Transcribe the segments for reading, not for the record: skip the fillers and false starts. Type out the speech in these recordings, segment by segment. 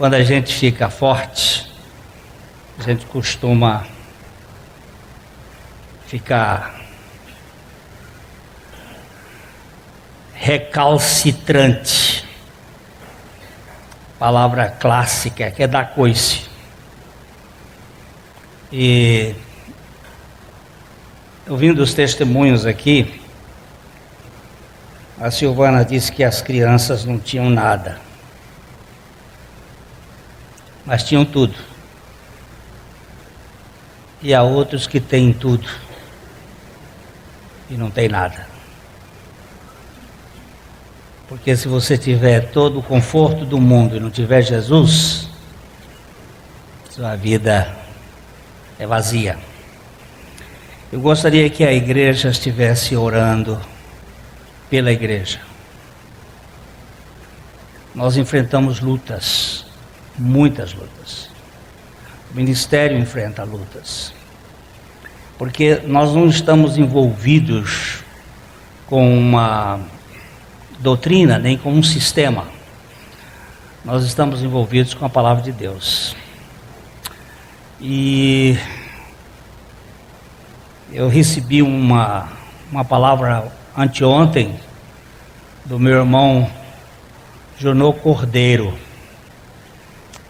quando a gente fica forte, a gente costuma ficar recalcitrante. Palavra clássica que é dar coice. E ouvindo os testemunhos aqui, a Silvana disse que as crianças não tinham nada, mas tinham tudo. E há outros que têm tudo e não tem nada. Porque se você tiver todo o conforto do mundo e não tiver Jesus, sua vida é vazia. Eu gostaria que a igreja estivesse orando pela igreja. Nós enfrentamos lutas, muitas lutas. O ministério enfrenta lutas. Porque nós não estamos envolvidos com uma doutrina, nem com um sistema. Nós estamos envolvidos com a palavra de Deus. E eu recebi uma palavra anteontem do meu irmão Jonô Cordeiro.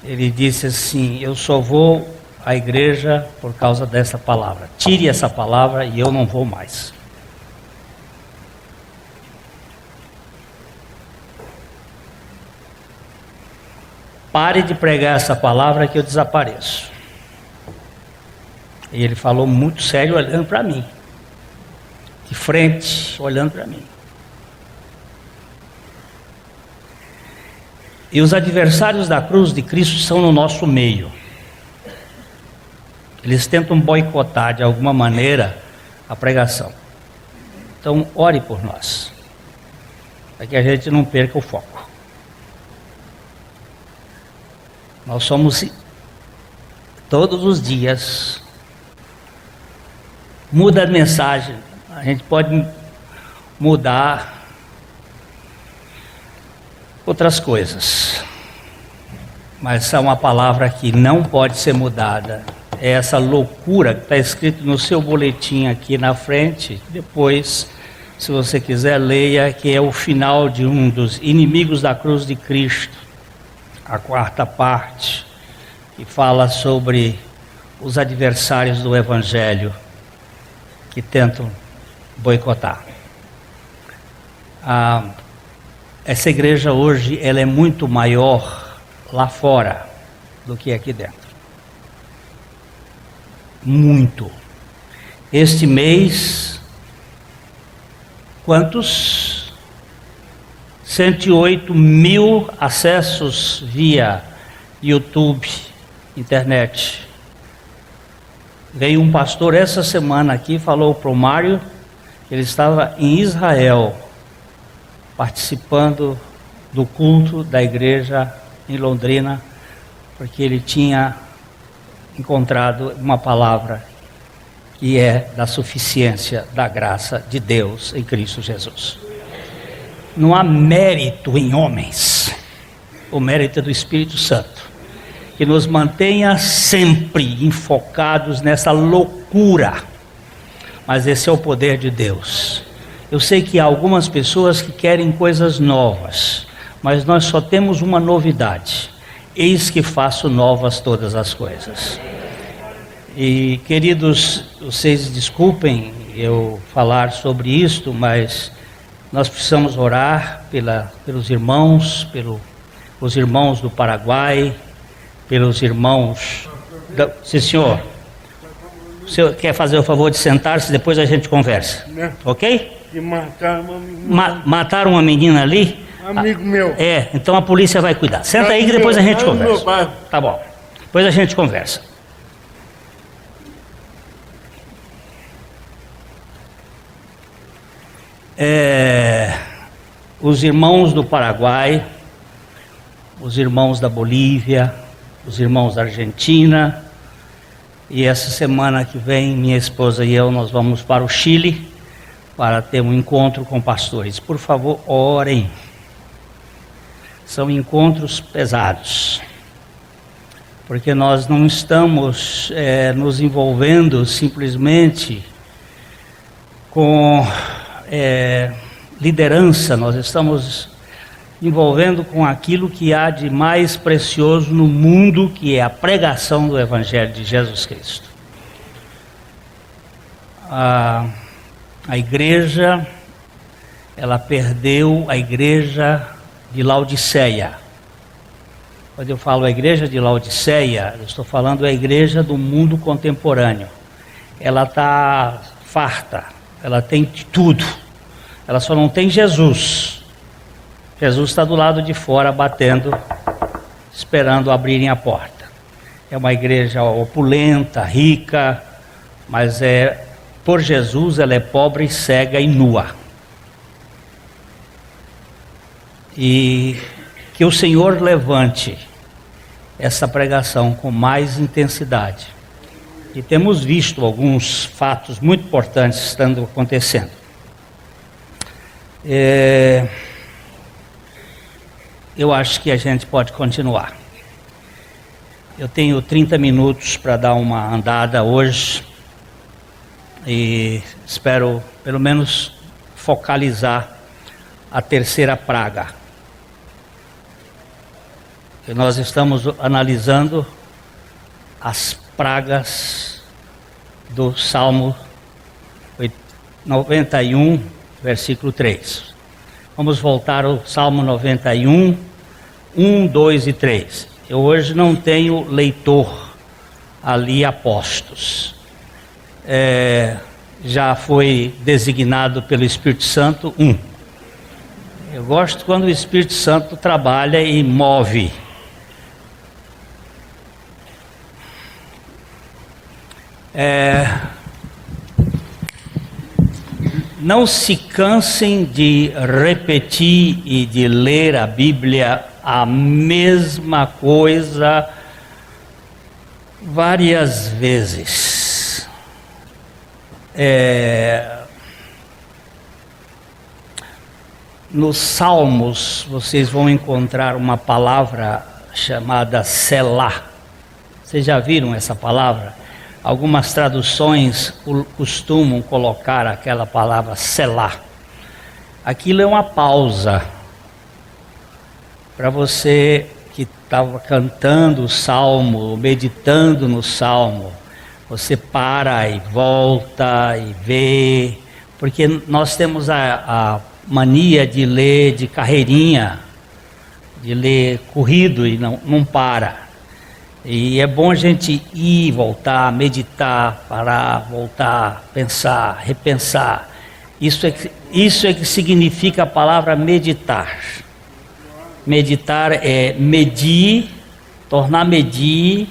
Ele disse assim: eu só vou à igreja por causa dessa palavra. Tire essa palavra e eu não vou mais. Pare de pregar essa palavra que eu desapareço. E ele falou muito sério, olhando para mim. De frente, olhando para mim. E os adversários da cruz de Cristo são no nosso meio. Eles tentam boicotar de alguma maneira a pregação. Então, ore por nós, para que a gente não perca o foco. Nós somos, todos os dias, muda a mensagem. A gente pode mudar outras coisas, mas há uma palavra que não pode ser mudada. É essa loucura que está escrito no seu boletim aqui na frente. Depois, se você quiser, leia, que é o final de um dos inimigos da cruz de Cristo, a quarta parte, que fala sobre os adversários do Evangelho que tentam boicotar. Essa igreja hoje, ela é muito maior lá fora do que aqui dentro. Muito. Este mês, quantos? 108 mil acessos via YouTube, internet. Veio um pastor essa semana aqui, falou para o Mário que ele estava em Israel, participando do culto da igreja em Londrina, porque ele tinha encontrado uma palavra que é da suficiência da graça de Deus em Cristo Jesus. Não há mérito em homens, o mérito é do Espírito Santo, que nos mantenha sempre enfocados nessa loucura, mas esse é o poder de Deus. Eu sei que há algumas pessoas que querem coisas novas, mas nós só temos uma novidade: eis que faço novas todas as coisas. E queridos, vocês desculpem eu falar sobre isto, mas nós precisamos orar pelos irmãos, pelos irmãos do Paraguai, pelos irmãos... Sim, senhor. O senhor quer fazer o favor de sentar-se, depois a gente conversa, ok? Que mataram uma menina. Mataram uma menina ali? Amigo meu. É, então a polícia vai cuidar. Senta aí que depois a gente conversa. Tá bom, depois a gente conversa. Os irmãos do Paraguai, os irmãos da Bolívia, os irmãos da Argentina, e essa semana que vem minha esposa e eu nós vamos para o Chile para ter um encontro com pastores. Por favor, orem. São encontros pesados. porque nós não estamos nos envolvendo simplesmente com liderança, nós estamos envolvendo com aquilo que há de mais precioso no mundo, que é a pregação do Evangelho de Jesus Cristo. A igreja, ela perdeu a igreja de Laodiceia. Quando eu falo a igreja de Laodiceia, eu estou falando a igreja do mundo contemporâneo. Ela está farta, ela tem de tudo, ela só não tem Jesus. Jesus está do lado de fora batendo, esperando abrirem a porta. É uma igreja opulenta, rica, mas por Jesus ela é pobre, cega e nua. E que o Senhor levante essa pregação com mais intensidade. E temos visto alguns fatos muito importantes estando acontecendo. Eu acho que a gente pode continuar. Eu tenho 30 minutos para dar uma andada hoje e espero pelo menos focalizar a terceira praga. E nós estamos analisando as pragas do Salmo 91, versículo 3. Vamos voltar ao Salmo 91, 1, 2 e 3. Eu hoje não tenho leitor ali a postos. Já foi designado pelo Espírito Santo 1. Eu gosto quando o Espírito Santo trabalha e move. Não se cansem de repetir e de ler a Bíblia a mesma coisa várias vezes. Nos Salmos vocês vão encontrar uma palavra chamada Selá. Vocês já viram essa palavra? Algumas traduções costumam colocar aquela palavra Selá. Aquilo é uma pausa para você que estava cantando o salmo, meditando no salmo. Você para e volta e vê, porque nós temos a mania de ler de carreirinha, de ler corrido e não para. E é bom a gente ir, voltar, meditar, parar, voltar, pensar, repensar. Isso é que significa a palavra meditar. Meditar é medir, tornar medir,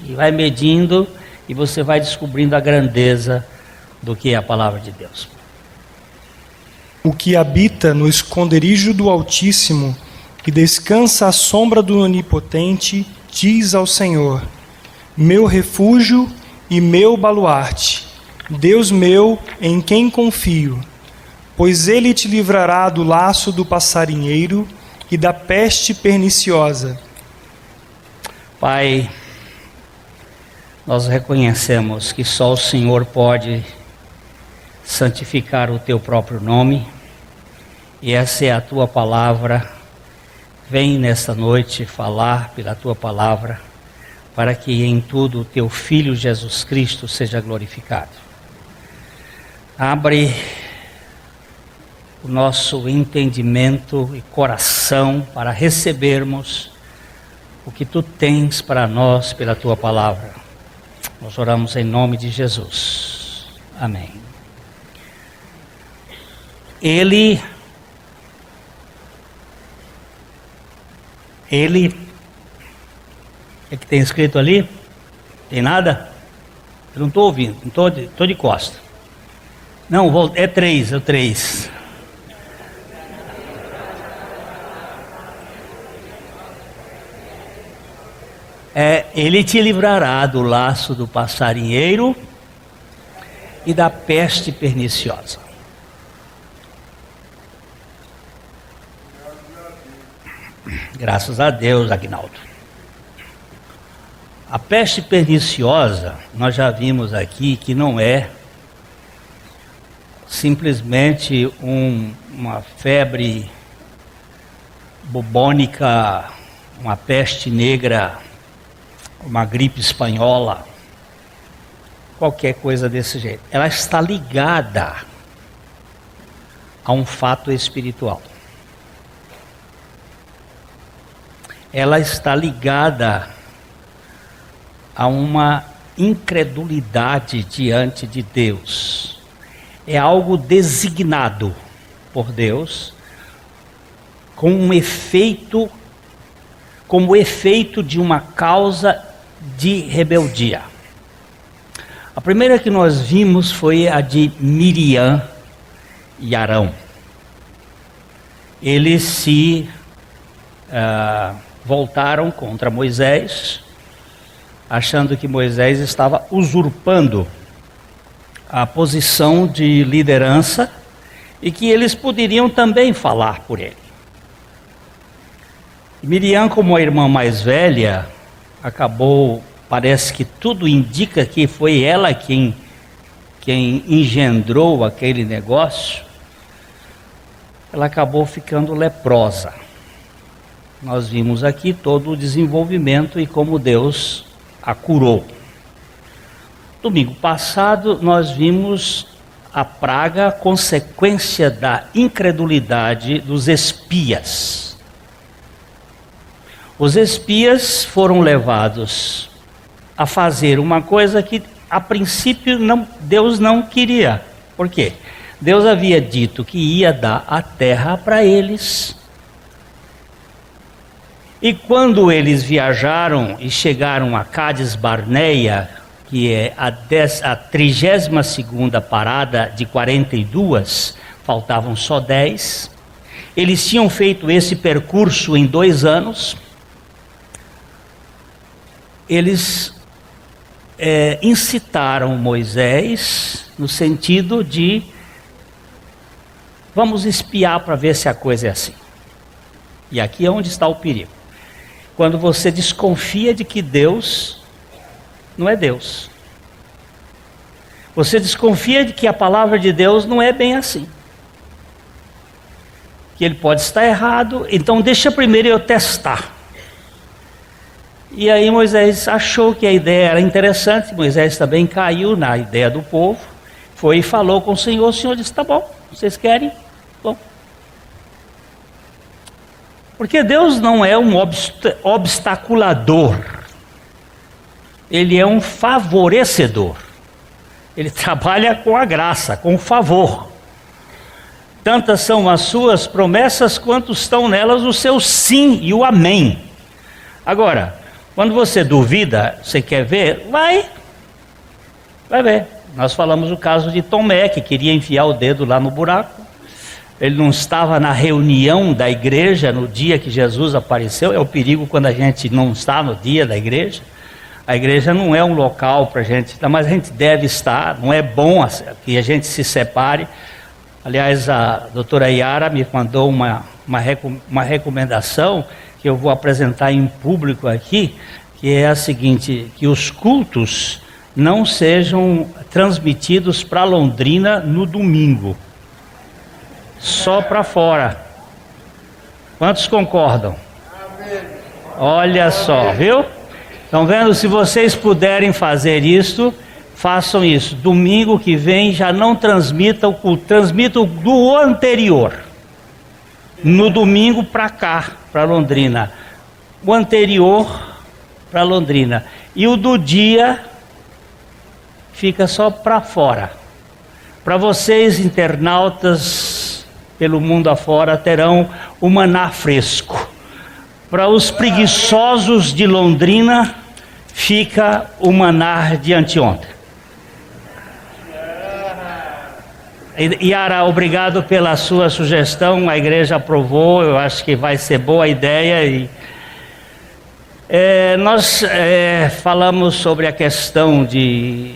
e vai medindo, e você vai descobrindo a grandeza do que é a palavra de Deus. O que habita no esconderijo do Altíssimo e descansa à sombra do Onipotente, diz ao Senhor: meu refúgio e meu baluarte, Deus meu em quem confio, pois ele te livrará do laço do passarinheiro e da peste perniciosa. Pai, nós reconhecemos que só o Senhor pode santificar o teu próprio nome, e essa é a tua palavra. Vem nesta noite falar pela tua palavra, para que em tudo o teu Filho Jesus Cristo seja glorificado. Abre o nosso entendimento e coração para recebermos o que tu tens para nós pela tua palavra. Nós oramos em nome de Jesus. Amém. Ele, o que tem escrito ali? Tem nada? Eu não estou ouvindo, estou de costa. Não, é 3, é o 3. Ele te livrará do laço do passarinheiro e da peste perniciosa. Graças a Deus, Aguinaldo. A peste perniciosa, nós já vimos aqui que não é simplesmente uma febre bubônica, uma peste negra, uma gripe espanhola, qualquer coisa desse jeito. Ela está ligada a um fato espiritual. Ela está ligada a uma incredulidade diante de Deus. É algo designado por Deus como efeito de uma causa de rebeldia. A primeira que nós vimos foi a de Miriam e Arão. Eles se voltaram contra Moisés, achando que Moisés estava usurpando a posição de liderança e que eles poderiam também falar por ele. Miriam, como a irmã mais velha, parece que tudo indica que foi ela quem engendrou aquele negócio. Ela acabou ficando leprosa. Nós vimos aqui todo o desenvolvimento e como Deus a curou. Domingo passado nós vimos a praga, consequência da incredulidade dos espias. Os espias foram levados a fazer uma coisa que a princípio Deus não queria. Por quê? Deus havia dito que ia dar a terra para eles. E quando eles viajaram e chegaram a Cádiz Barneia, que é a 32ª parada de 42, faltavam só 10, eles tinham feito esse percurso em 2 anos, eles incitaram Moisés no sentido de vamos espiar para ver se a coisa é assim. E aqui é onde está o perigo. Quando você desconfia de que Deus não é Deus. Você desconfia de que a palavra de Deus não é bem assim. Que ele pode estar errado, então deixa primeiro eu testar. E aí Moisés achou que a ideia era interessante, Moisés também caiu na ideia do povo, foi e falou com o Senhor disse, tá bom, vocês querem? Bom. Porque Deus não é um obstaculador, Ele é um favorecedor. Ele trabalha com a graça, com o favor. Tantas são as suas promessas, quanto estão nelas o seu sim e o amém. Agora, quando você duvida, você quer ver, vai ver. Nós falamos o caso de Tomé, que queria enfiar o dedo lá no buraco. Ele não estava na reunião da igreja no dia que Jesus apareceu. É o perigo quando a gente não está no dia da igreja. A igreja não é um local para a gente, mas a gente deve estar. Não é bom que a gente se separe. Aliás, a doutora Yara me mandou uma recomendação que eu vou apresentar em público aqui, que é a seguinte, que os cultos não sejam transmitidos para Londrina no domingo. Só para fora. Quantos concordam? Olha só, viu? Estão vendo? Se vocês puderem fazer isso, façam isso. Domingo que vem já não transmitam o culto, transmitam do anterior. No domingo para cá, para Londrina. O anterior para Londrina. E o do dia fica só para fora. Para vocês, internautas pelo mundo afora, terão o maná fresco. Para os preguiçosos de Londrina, fica o maná de anteontem. Yara, obrigado pela sua sugestão, a igreja aprovou, eu acho que vai ser boa a ideia. Nós falamos sobre a questão de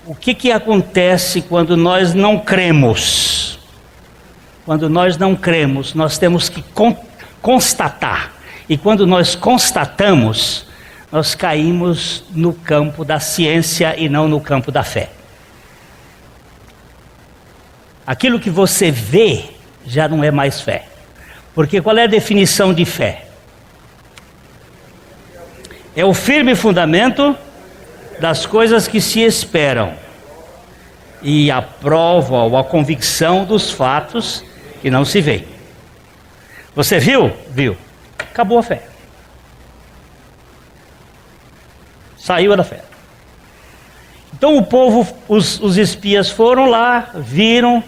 o que acontece quando nós não cremos. Quando nós não cremos, nós temos que constatar. E quando nós constatamos, nós caímos no campo da ciência e não no campo da fé. Aquilo que você vê já não é mais fé. Porque qual é a definição de fé? É o firme fundamento das coisas que se esperam e a prova ou a convicção dos fatos que não se veem. Você viu? Viu. Acabou a fé. Saiu da fé. Então o povo, os espias foram lá, viram,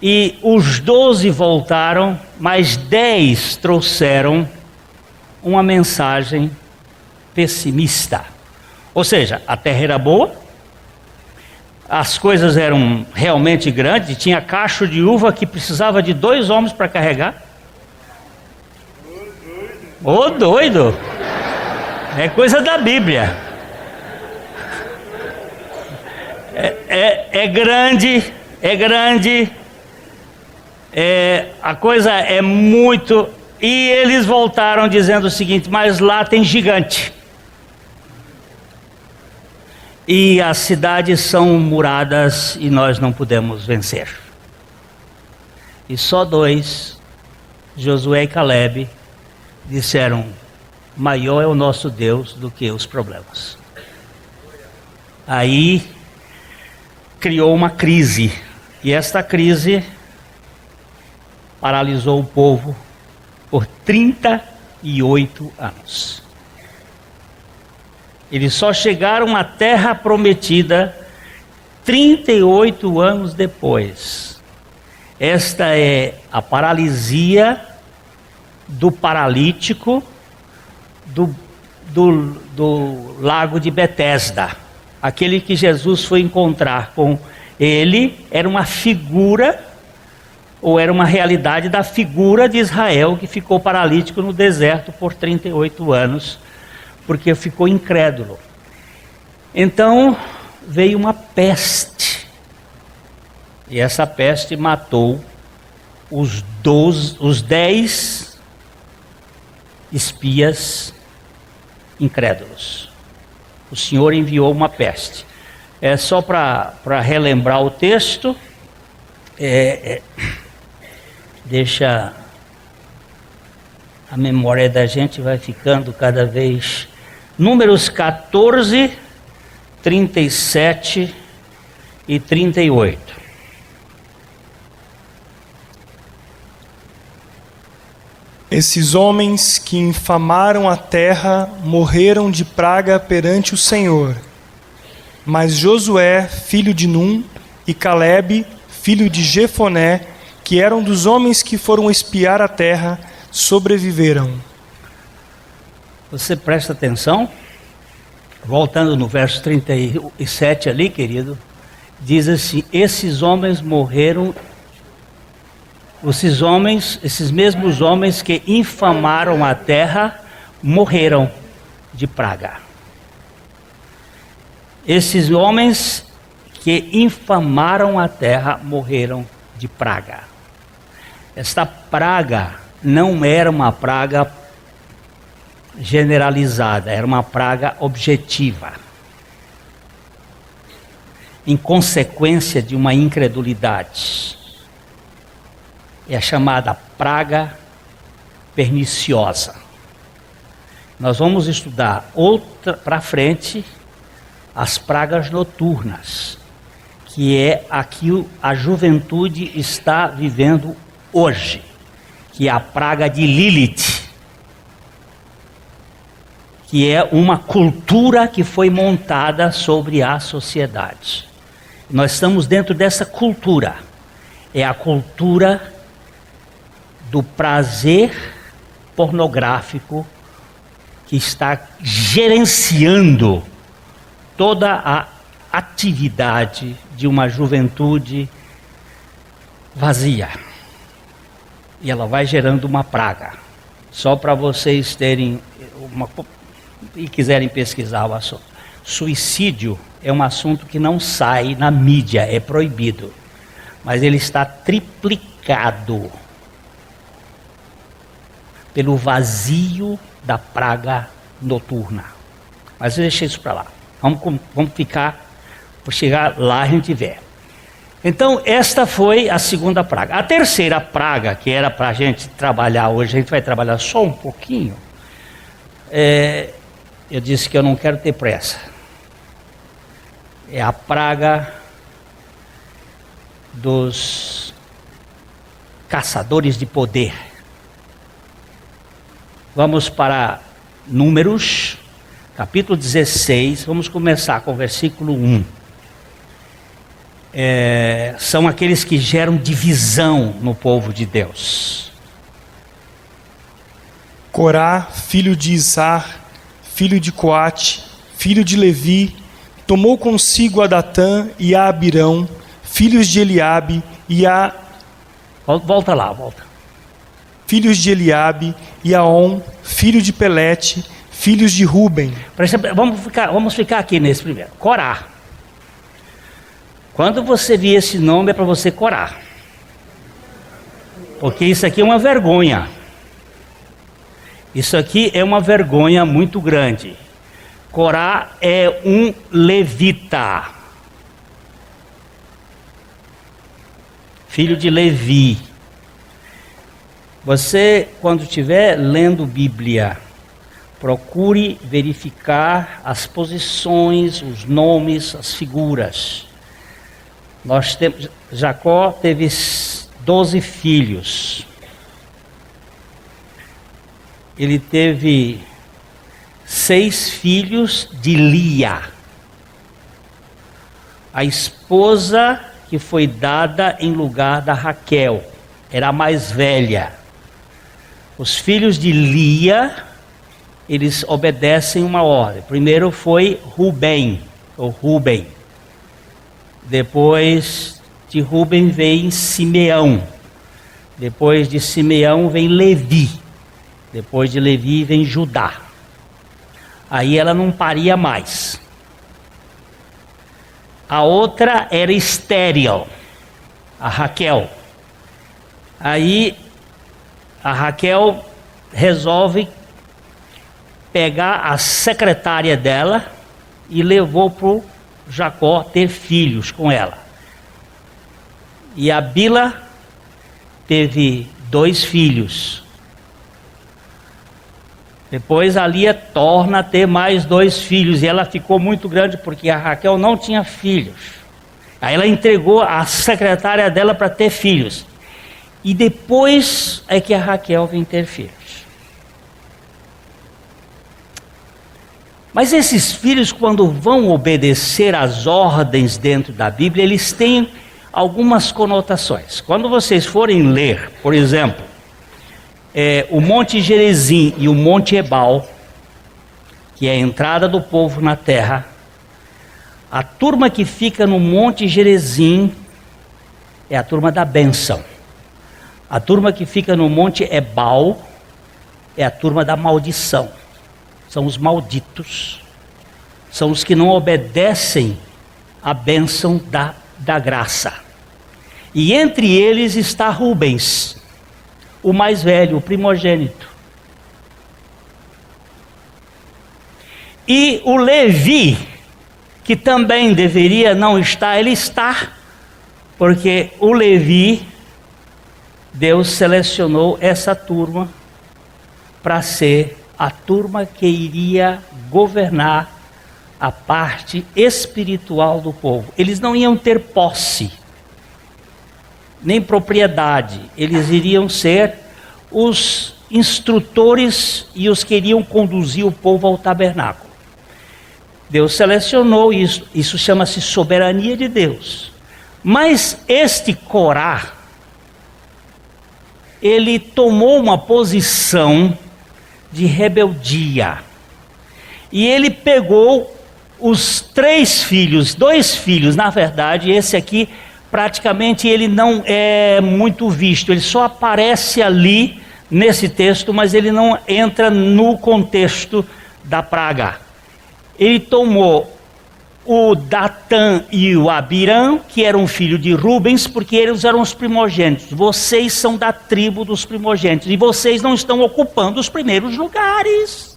e os 12 voltaram, mas 10 trouxeram uma mensagem pessimista. Ou seja, a terra era boa, as coisas eram realmente grandes, tinha cacho de uva que precisava de 2 homens para carregar. Ô doido! É coisa da Bíblia. É grande, a coisa é muito... E eles voltaram dizendo o seguinte: mas lá tem gigante. E as cidades são muradas e nós não podemos vencer. E só 2, Josué e Caleb, disseram: maior é o nosso Deus do que os problemas. Aí criou uma crise, e esta crise paralisou o povo por 38 anos. Eles só chegaram à terra prometida 38 anos depois. Esta é a paralisia do paralítico do lago de Betesda. Aquele que Jesus foi encontrar com ele era uma figura, ou era uma realidade da figura de Israel que ficou paralítico no deserto por 38 anos, porque ficou incrédulo. Então veio uma peste, e essa peste matou os 10 espias incrédulos. O Senhor enviou uma peste. É só para relembrar o texto, deixa a memória da gente vai ficando cada vez. Números 14, 37 e 38. Esses homens que infamaram a terra morreram de praga perante o Senhor. Mas Josué, filho de Num, e Caleb, filho de Jefoné, que eram dos homens que foram espiar a terra, sobreviveram. Você presta atenção? Voltando no verso 37 ali, querido, diz assim: esses homens morreram. Esses mesmos homens que infamaram a terra, morreram de praga. Esses homens que infamaram a terra, morreram de praga. Esta praga não era uma praga generalizada, era uma praga objetiva. Em consequência de uma incredulidade. É a chamada praga perniciosa. Nós vamos estudar outra para frente, as pragas noturnas, que é a que a juventude está vivendo hoje, que é a praga de Lilith, que é uma cultura que foi montada sobre a sociedade. Nós estamos dentro dessa cultura, é a cultura do prazer pornográfico que está gerenciando toda a atividade de uma juventude vazia. E ela vai gerando uma praga. Só para vocês terem e quiserem pesquisar o assunto. Suicídio é um assunto que não sai na mídia, é proibido. Mas ele está triplicado pelo vazio da praga noturna. Mas eu deixei isso para lá. Vamos ficar, por chegar lá a gente vê. Então, esta foi a segunda praga. A terceira praga, que era para a gente trabalhar hoje, a gente vai trabalhar só um pouquinho. Eu disse que eu não quero ter pressa. É a praga dos caçadores de poder. Vamos para Números, capítulo 16, vamos começar com o versículo 1. São aqueles que geram divisão no povo de Deus. Corá, filho de Izar, filho de Coate, filho de Levi, tomou consigo a Datã e a Abirão, filhos de Eliabe, e a... Volta lá. Filhos de Eliabe, e a On, filho de Pelete, filhos de Ruben. Por exemplo, vamos ficar aqui nesse primeiro. Corá. Quando você vir esse nome é para você corar. Porque isso aqui é uma vergonha. Isso aqui é uma vergonha muito grande. Corá é um levita. Filho de Levi. Você, quando estiver lendo Bíblia, procure verificar as posições, os nomes, as figuras. Jacó teve 12 filhos. Ele teve 6 filhos de Lia, a esposa que foi dada em lugar da Raquel, era a mais velha. Os filhos de Lia, eles obedecem uma ordem. Primeiro foi Ruben. Depois de Ruben vem Simeão. Depois de Simeão vem Levi. Depois de Levi vem Judá. Aí ela não paria mais. A outra era estéril, a Raquel. Aí a Raquel resolve pegar a secretária dela e levou para o Jacó ter filhos com ela. E a Bila teve 2 filhos. Depois a Lia torna a ter mais 2 filhos. E ela ficou muito grande porque a Raquel não tinha filhos. Aí ela entregou a secretária dela para ter filhos. E depois é que a Raquel vem ter filhos. Mas esses filhos, quando vão obedecer às ordens dentro da Bíblia, eles têm algumas conotações. Quando vocês forem ler, por exemplo, o Monte Gerizim e o Monte Ebal, que é a entrada do povo na terra, a turma que fica no Monte Gerizim é a turma da bênção. A turma que fica no Monte Ebal é a turma da maldição. São os malditos. São os que não obedecem à bênção da graça. E entre eles está Rubens, o mais velho, o primogênito. E o Levi, que também deveria não estar, ele está. Porque o Levi, Deus selecionou essa turma para ser a turma que iria governar a parte espiritual do povo. Eles não iam ter posse, nem propriedade. Eles iriam ser os instrutores e os que iriam conduzir o povo ao tabernáculo. Deus selecionou isso. Isso chama-se soberania de Deus. Mas este Corá, ele tomou uma posição de rebeldia. E ele pegou os 3 filhos, 2 filhos, na verdade, esse aqui praticamente ele não é muito visto, ele só aparece ali nesse texto, mas ele não entra no contexto da praga. Ele tomou o Datã e o Abirão, que eram filhos de Rubens, porque eles eram os primogênitos. Vocês são da tribo dos primogênitos, e vocês não estão ocupando os primeiros lugares.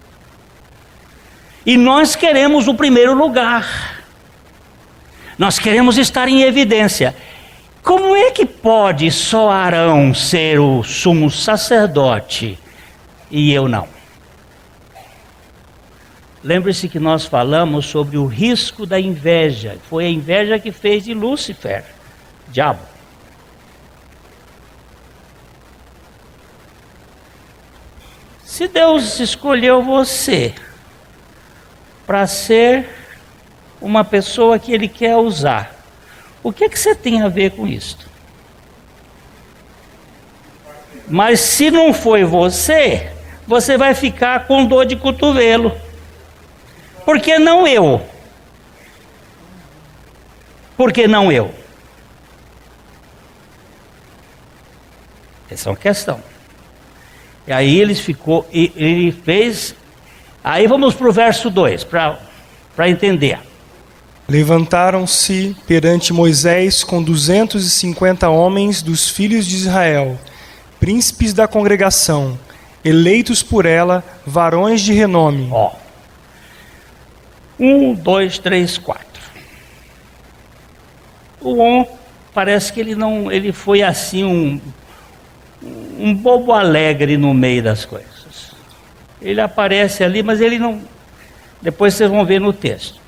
E nós queremos o primeiro lugar. Nós queremos estar em evidência. Como é que pode só Arão ser o sumo sacerdote e eu não? Lembre-se que nós falamos sobre o risco da inveja. Foi a inveja que fez de Lúcifer, diabo. Se Deus escolheu você para ser uma pessoa que Ele quer usar, o que você tem a ver com isso? Mas se não foi você, você vai ficar com dor de cotovelo. Por que não eu? Por que não eu? Essa é uma questão. E aí ele fez. Aí vamos para o verso 2, para entender. Levantaram-se perante Moisés com 250 homens dos filhos de Israel, príncipes da congregação, eleitos por ela, varões de renome. 1, 2, 3, 4. O parece que ele foi assim um bobo alegre no meio das coisas. Ele aparece ali, mas ele não. Depois vocês vão ver no texto.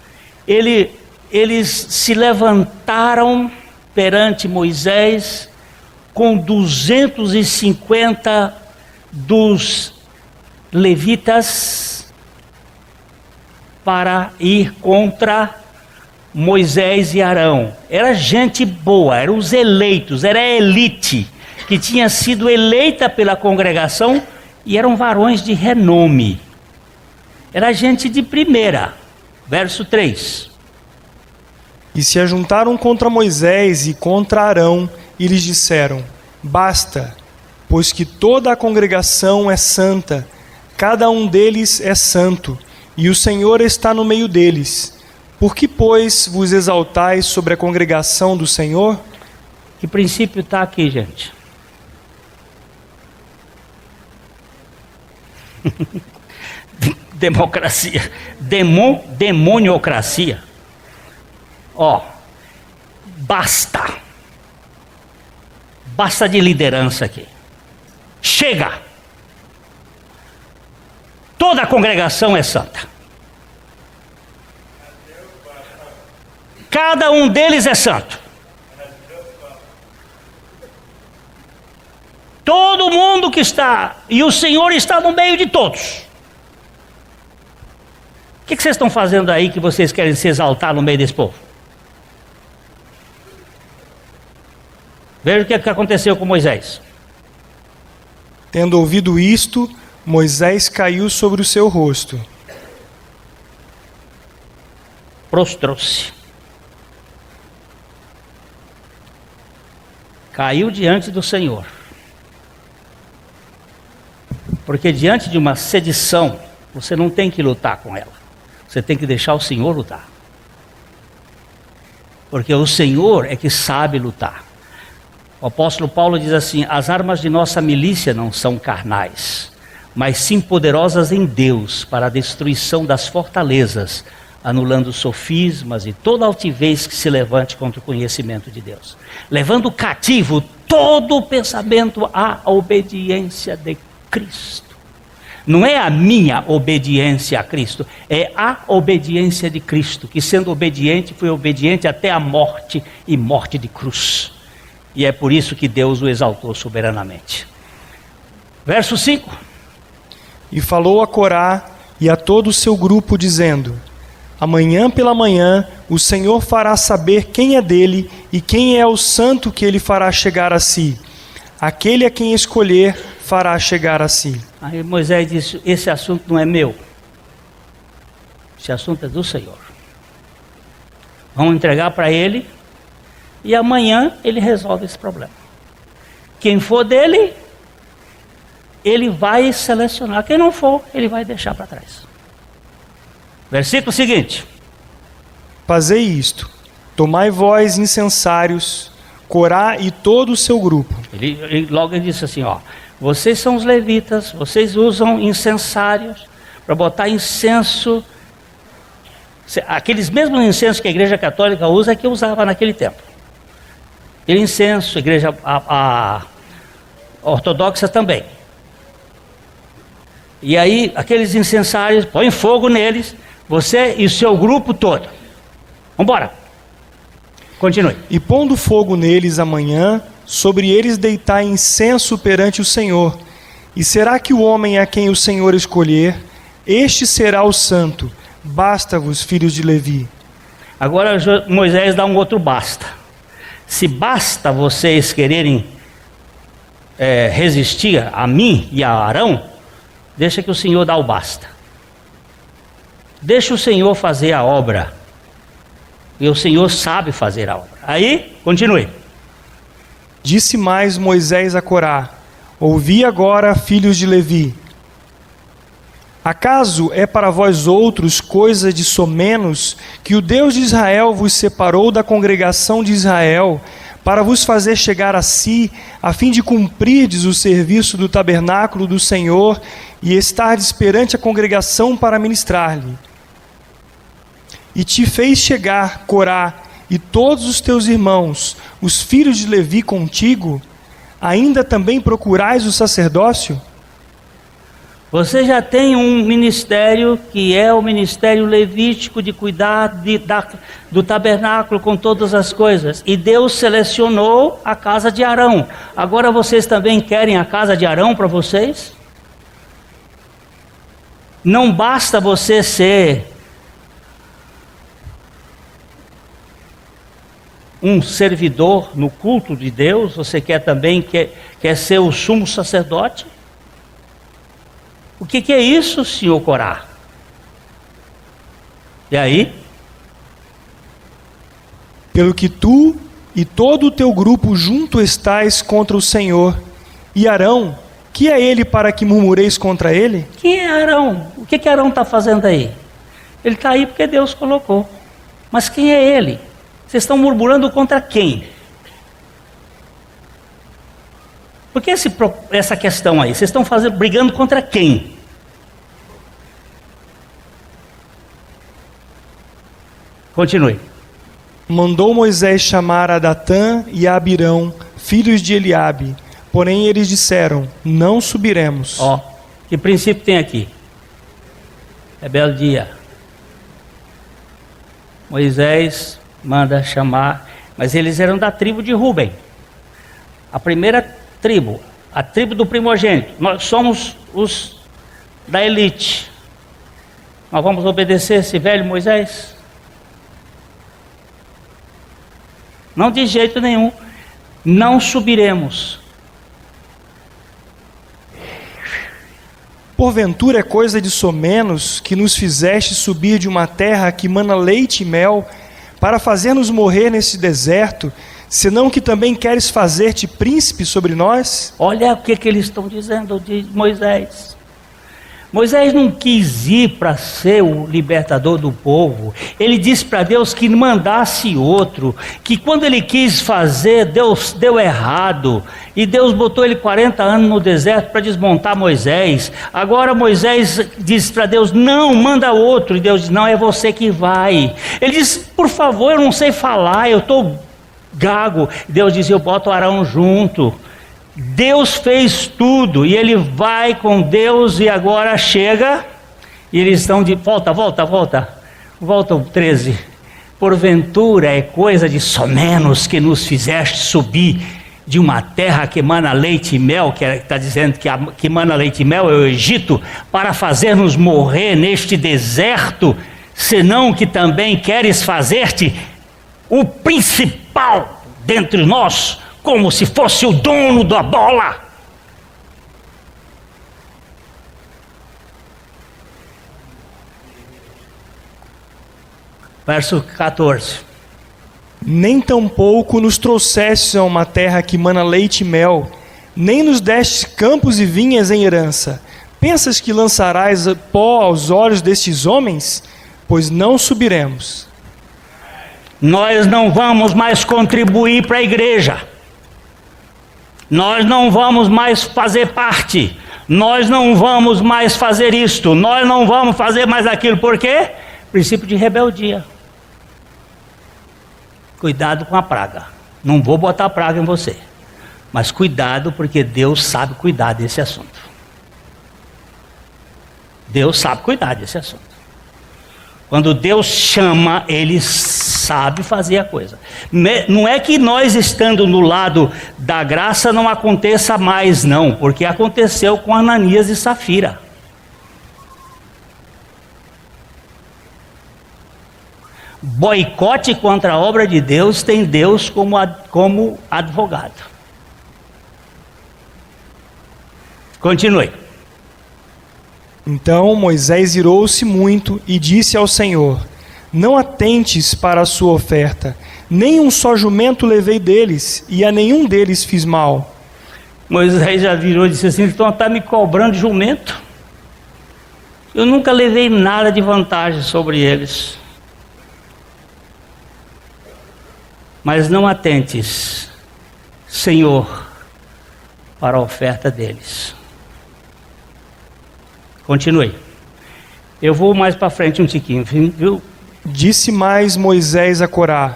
Eles se levantaram perante Moisés com 250 dos levitas para ir contra Moisés e Arão. Era gente boa, eram os eleitos, era a elite que tinha sido eleita pela congregação e eram varões de renome. Era gente de primeira. Verso 3. E se ajuntaram contra Moisés e contra Arão, e lhes disseram: basta, pois que toda a congregação é santa, cada um deles é santo, e o Senhor está no meio deles. Por que, pois, vos exaltais sobre a congregação do Senhor? Que princípio está aqui, gente? Democracia, demoniocracia. Basta de liderança aqui. Chega! Toda a congregação é santa. Cada um deles é santo. Todo mundo que está, e o Senhor está no meio de todos. O que vocês estão fazendo aí que vocês querem se exaltar no meio desse povo? Veja o que aconteceu com Moisés. Tendo ouvido isto, Moisés caiu sobre o seu rosto. Prostrou-se. Caiu diante do Senhor. Porque diante de uma sedição, você não tem que lutar com ela. Você tem que deixar o Senhor lutar. Porque o Senhor é que sabe lutar. O apóstolo Paulo diz assim: as armas de nossa milícia não são carnais, mas sim poderosas em Deus para a destruição das fortalezas, anulando sofismas e toda altivez que se levante contra o conhecimento de Deus, levando cativo todo o pensamento à obediência de Cristo. Não é a minha obediência a Cristo, é a obediência de Cristo, que sendo obediente, foi obediente até a morte e morte de cruz. E é por isso que Deus o exaltou soberanamente. Verso 5. E falou a Corá e a todo o seu grupo, dizendo: amanhã pela manhã o Senhor fará saber quem é dele e quem é o santo que ele fará chegar a si. Aquele a quem escolher fará chegar a si. Aí Moisés disse: esse assunto não é meu. Esse assunto é do Senhor. Vamos entregar para ele. E amanhã ele resolve esse problema. Quem for dele, ele vai selecionar. Quem não for, ele vai deixar para trás. Versículo seguinte. Fazei isto: tomai vós incensários, Corá e todo o seu grupo. Logo ele disse assim: vocês são os levitas, vocês usam incensários para botar incenso Aqueles mesmos incensos que a Igreja Católica usa é que usava naquele tempo. Aquele incenso, a Igreja a Ortodoxa também. E aí, aqueles incensários, põe fogo neles, você e o seu grupo todo. Vamos embora. Continue. E pondo fogo neles amanhã, sobre eles deitai incenso perante o Senhor. E será que o homem a quem o Senhor escolher, este será o santo. Basta-vos, filhos de Levi. Agora Moisés dá um outro basta. Se basta vocês quererem resistir a mim e a Arão, deixa que o Senhor dá o basta. Deixa o Senhor fazer a obra. E o Senhor sabe fazer a obra. Aí, continue. Disse mais Moisés a Corá: ouvi agora, filhos de Levi. Acaso é para vós outros coisa de somenos que o Deus de Israel vos separou da congregação de Israel para vos fazer chegar a si, a fim de cumprirdes o serviço do tabernáculo do Senhor e estardes perante a congregação para ministrar-lhe? E te fez chegar, Corá, e todos os teus irmãos, os filhos de Levi contigo, ainda também procurais o sacerdócio? Você já tem um ministério que é o ministério levítico de cuidar do tabernáculo com todas as coisas. E Deus selecionou a casa de Arão. Agora vocês também querem a casa de Arão para vocês? Não basta você ser um servidor no culto de Deus, você quer ser o sumo sacerdote? O que é isso, senhor Corá? E aí? Pelo que tu e todo o teu grupo junto estais contra o Senhor. E Arão, que é ele para que murmureis contra ele? Quem é Arão? O que Arão está fazendo aí? Ele está aí porque Deus colocou. Mas quem é ele? Vocês estão murmurando contra quem? Por que essa questão aí? Vocês estão brigando contra quem? Continue. Mandou Moisés chamar a Datã e a Abirão, filhos de Eliabe. Porém eles disseram: não subiremos. Que princípio tem aqui? Rebeldia. Moisés manda chamar, mas eles eram da tribo de Ruben. A primeira tribo, a tribo do primogênito. Nós somos os da elite. Nós vamos obedecer esse velho Moisés? Não, de jeito nenhum. Não subiremos. Porventura é coisa de somenos que nos fizeste subir de uma terra que mana leite e mel, para fazer-nos morrer nesse deserto, senão que também queres fazer-te príncipe sobre nós? Olha o que eles estão dizendo de Moisés. Moisés não quis ir para ser o libertador do povo. Ele disse para Deus que mandasse outro, que quando ele quis fazer, Deus deu errado, e Deus botou ele 40 anos no deserto para desmontar Moisés. Agora Moisés disse para Deus: não, manda outro, e Deus diz: não, é você que vai. Ele disse: por favor, eu não sei falar, eu estou gago. Deus diz: eu boto o Arão junto. Deus fez tudo, e ele vai com Deus, e agora chega, e eles estão de... Volta o 13. Porventura é coisa de somenos que nos fizeste subir de uma terra que emana leite e mel, que está dizendo que emana leite e mel é o Egito, para fazer-nos morrer neste deserto, senão que também queres fazer-te o principal dentre nós, como se fosse o dono da bola. Verso 14. Nem tampouco nos trouxeste a uma terra que mana leite e mel, nem nos deste campos e vinhas em herança. Pensas que lançarás pó aos olhos destes homens? Pois não subiremos. Nós não vamos mais contribuir para a igreja. Nós não vamos mais fazer parte. Nós não vamos mais fazer isto. Nós não vamos fazer mais aquilo. Por quê? Princípio de rebeldia. Cuidado com a praga. Não vou botar praga em você. Mas cuidado, porque Deus sabe cuidar desse assunto. Deus sabe cuidar desse assunto. Quando Deus chama, Ele sabe fazer a coisa. Não é que nós, estando no lado da graça, não aconteça mais, não. Porque aconteceu com Ananias e Safira. Boicote contra a obra de Deus tem Deus como advogado. Continue. Então Moisés irou-se muito e disse ao Senhor: não atentes para a sua oferta, nem um só jumento levei deles, e a nenhum deles fiz mal. Moisés já virou e disse assim: então está me cobrando jumento? Eu nunca levei nada de vantagem sobre eles. Mas não atentes, Senhor, para a oferta deles. Continue. Eu vou mais para frente um tiquinho, viu? Disse mais Moisés a Corá: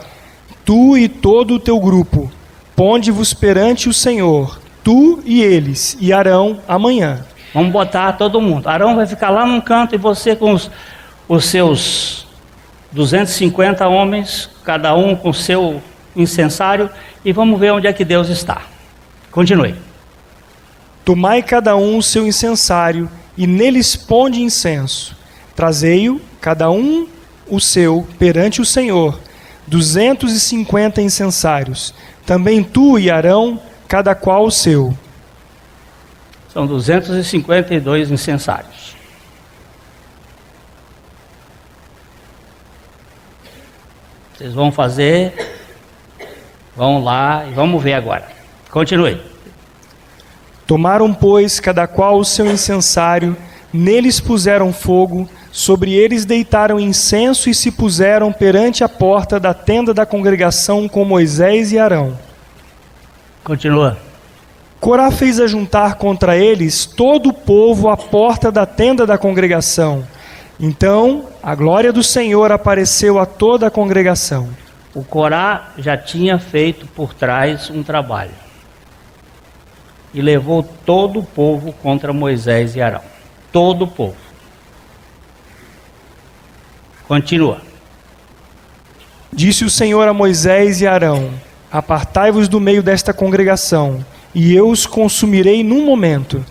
tu e todo o teu grupo, ponde-vos perante o Senhor, tu e eles, e Arão amanhã. Vamos botar todo mundo. Arão vai ficar lá num canto e você com os seus 250 homens, cada um com seu incensário, e vamos ver onde é que Deus está. Continue. Tomai cada um o seu incensário, e neles ponde incenso. Trazei-o, cada um o seu, perante o Senhor, 250 incensários. Também tu e Arão, cada qual o seu. São 252 incensários. Vocês vão fazer, vão lá e vamos ver agora. Continue. Tomaram, pois, cada qual o seu incensário, neles puseram fogo, sobre eles deitaram incenso e se puseram perante a porta da tenda da congregação com Moisés e Arão. Continua. Corá fez ajuntar contra eles todo o povo à porta da tenda da congregação. Então a glória do Senhor apareceu a toda a congregação. O Corá já tinha feito por trás um trabalho. E levou todo o povo contra Moisés e Arão. Todo o povo. Continua. Disse o Senhor a Moisés e Arão: apartai-vos do meio desta congregação, e eu os consumirei num momento.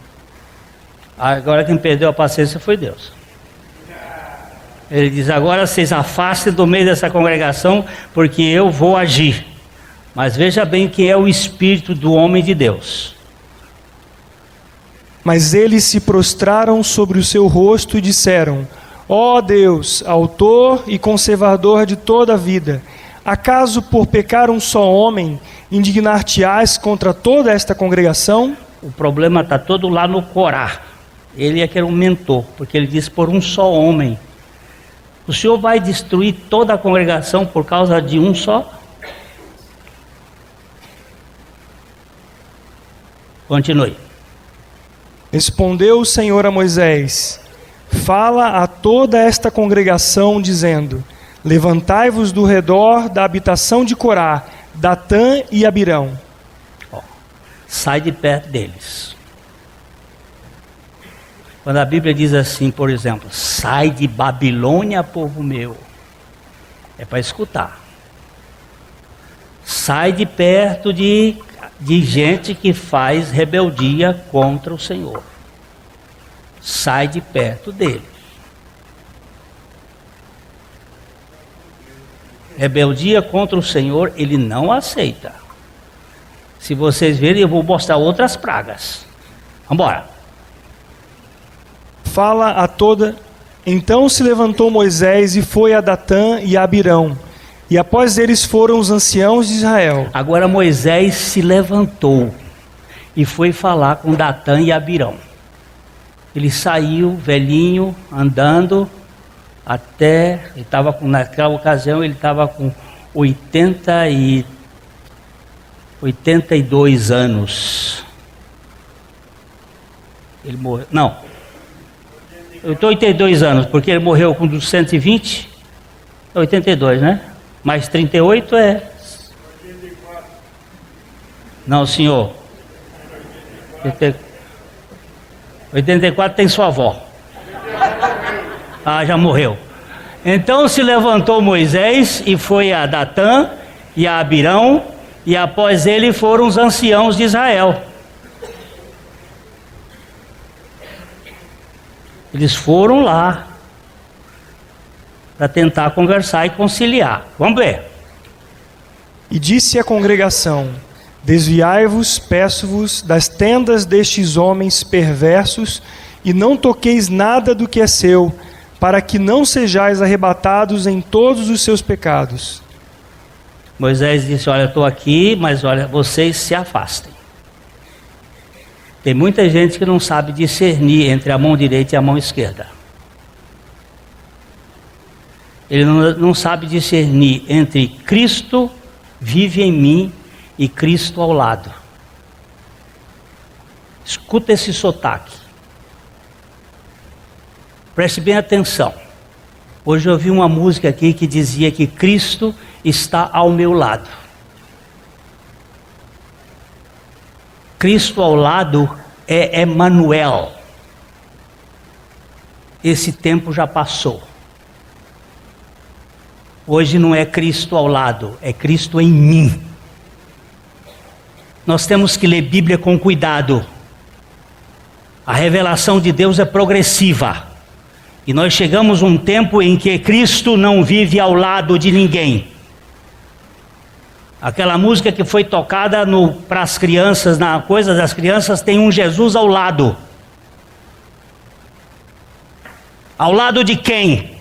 Agora quem perdeu a paciência foi Deus. Ele diz: agora vocês afastem do meio dessa congregação, porque eu vou agir. Mas veja bem quem é o espírito do homem de Deus. Mas eles se prostraram sobre o seu rosto e disseram: ó Deus, autor e conservador de toda a vida, acaso por pecar um só homem, indignar-te-ás contra toda esta congregação? O problema está todo lá no Corá. Ele é que era um mentor, porque ele disse: por um só homem. O Senhor vai destruir toda a congregação por causa de um só? Continue. Respondeu o Senhor a Moisés: fala a toda esta congregação, dizendo: levantai-vos do redor da habitação de Corá, Datã e Abirão. Sai de perto deles. Quando a Bíblia diz assim, por exemplo: sai de Babilônia, povo meu, é para escutar. Sai de perto de gente que faz rebeldia contra o Senhor. Sai de perto dele. Rebeldia contra o Senhor, ele não aceita. Se vocês verem, eu vou mostrar outras pragas. Vamos embora. Fala a toda. Então se levantou Moisés e foi a Datã e a Abirão. E após eles foram os anciãos de Israel. Agora Moisés se levantou e foi falar com Datã e Abirão. Ele saiu, velhinho, andando, até, naquela ocasião ele estava com 82 anos. Ele morreu, não, 82 anos, porque ele morreu com 120, 82, né? Mais 38 é... Não, senhor. 84 tem sua avó. Ah, já morreu. Então se levantou Moisés e foi a Datã e a Abirão, e após ele foram os anciãos de Israel. Eles foram lá para tentar conversar e conciliar. Vamos ver. E disse à congregação: desviai-vos, peço-vos, das tendas destes homens perversos, e não toqueis nada do que é seu, para que não sejais arrebatados em todos os seus pecados. Moisés disse: olha, eu estou aqui, mas olha, vocês se afastem. Tem muita gente que não sabe discernir entre a mão direita e a mão esquerda. Ele não sabe discernir entre Cristo vive em mim e Cristo ao lado. Escuta esse sotaque. Preste bem atenção. Hoje eu ouvi uma música aqui que dizia que Cristo está ao meu lado. Cristo ao lado é Emanuel. Esse tempo já passou. Hoje não é Cristo ao lado, é Cristo em mim. Nós temos que ler Bíblia com cuidado. A revelação de Deus é progressiva. E nós chegamos a um tempo em que Cristo não vive ao lado de ninguém. Aquela música que foi tocada para as crianças, na coisa das crianças, tem um Jesus ao lado. Ao lado de quem?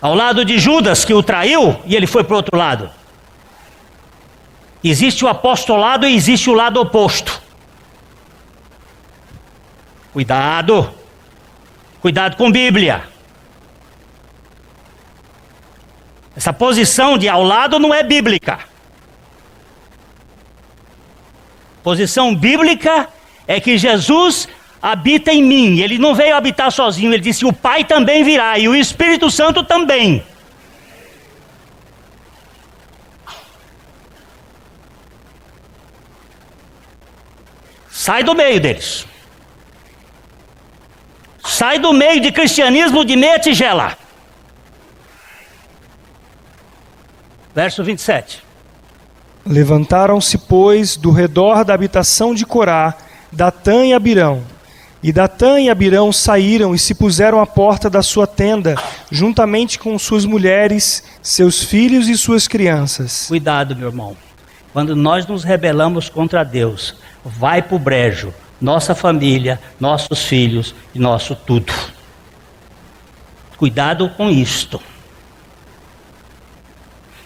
Ao lado de Judas, que o traiu e ele foi para o outro lado. Existe o apostolado e existe o lado oposto. Cuidado. Cuidado com Bíblia. Essa posição de ao lado não é bíblica. Posição bíblica é que Jesus habita em mim. Ele não veio habitar sozinho. Ele disse: o Pai também virá e o Espírito Santo também. Sai do meio deles. Sai do meio de cristianismo de meia tigela. Verso 27. Levantaram-se, pois, do redor da habitação de Corá, Datã e Abirão. E Datã e Abirão saíram e se puseram à porta da sua tenda, juntamente com suas mulheres, seus filhos e suas crianças. Cuidado, meu irmão. Quando nós nos rebelamos contra Deus, vai para o brejo nossa família, nossos filhos e nosso tudo. Cuidado com isto.